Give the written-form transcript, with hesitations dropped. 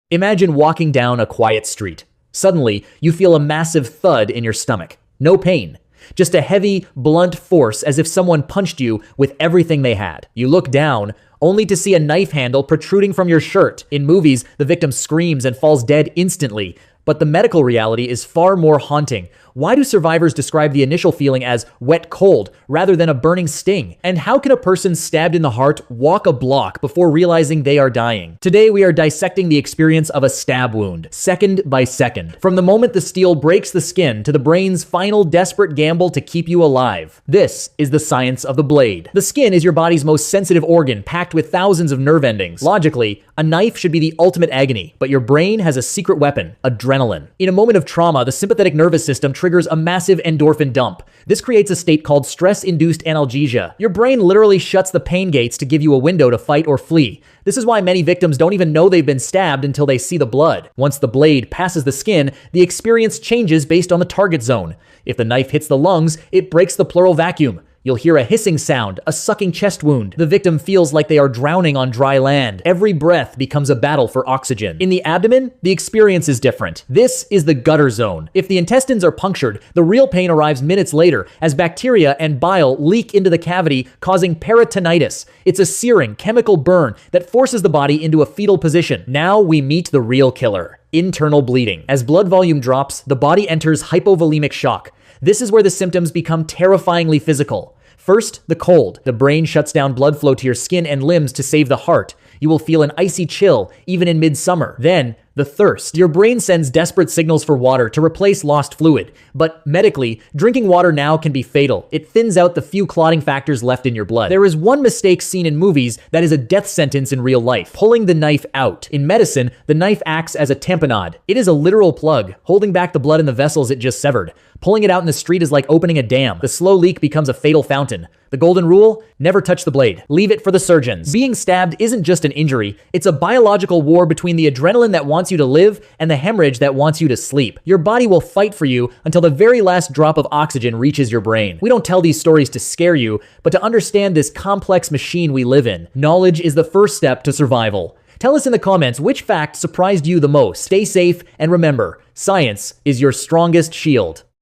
Imagine walking down a quiet street. Suddenly, you feel a massive thud in your stomach. No pain. Just a heavy, blunt force as if someone punched you with everything they had. You look down, only to see a knife handle protruding from your shirt. In movies, the victim screams and falls dead instantly. But the medical reality is far more haunting. Why do survivors describe the initial feeling as wet cold rather than a burning sting? And how can a person stabbed in the heart walk a block before realizing they are dying? Today, we are dissecting the experience of a stab wound, second by second. From the moment the steel breaks the skin to the brain's final desperate gamble to keep you alive. This is the science of the blade. The skin is your body's most sensitive organ, packed with thousands of nerve endings. Logically, a knife should be the ultimate agony, but your brain has a secret weapon, adrenaline. In a moment of trauma, the sympathetic nervous system triggers a massive endorphin dump. This creates a state called stress-induced analgesia. Your brain literally shuts the pain gates to give you a window to fight or flee. This is why many victims don't even know they've been stabbed until they see the blood. Once the blade passes the skin, the experience changes based on the target zone. If the knife hits the lungs, it breaks the pleural vacuum. You'll hear a hissing sound, a sucking chest wound. The victim feels like they are drowning on dry land. Every breath becomes a battle for oxygen. In the abdomen, the experience is different. This is the gutter zone. If the intestines are punctured, the real pain arrives minutes later as bacteria and bile leak into the cavity, causing peritonitis. It's a searing, chemical burn that forces the body into a fetal position. Now we meet the real killer: internal bleeding. As blood volume drops, the body enters hypovolemic shock. This is where the symptoms become terrifyingly physical. First, the cold. The brain shuts down blood flow to your skin and limbs to save the heart. You will feel an icy chill, even in midsummer. Then, the thirst. Your brain sends desperate signals for water to replace lost fluid. But medically, drinking water now can be fatal. It thins out the few clotting factors left in your blood. There is one mistake seen in movies that is a death sentence in real life: pulling the knife out. In medicine, the knife acts as a tamponade. It is a literal plug, holding back the blood in the vessels it just severed. Pulling it out in the street is like opening a dam. The slow leak becomes a fatal fountain. The golden rule: never touch the blade. Leave it for the surgeons. Being stabbed isn't just an injury, it's a biological war between the adrenaline that wants you to live and the hemorrhage that wants you to sleep. Your body will fight for you until the very last drop of oxygen reaches your brain. We don't tell these stories to scare you, but to understand this complex machine we live in. Knowledge is the first step to survival. Tell us in the comments which fact surprised you the most. Stay safe, and remember, science is your strongest shield.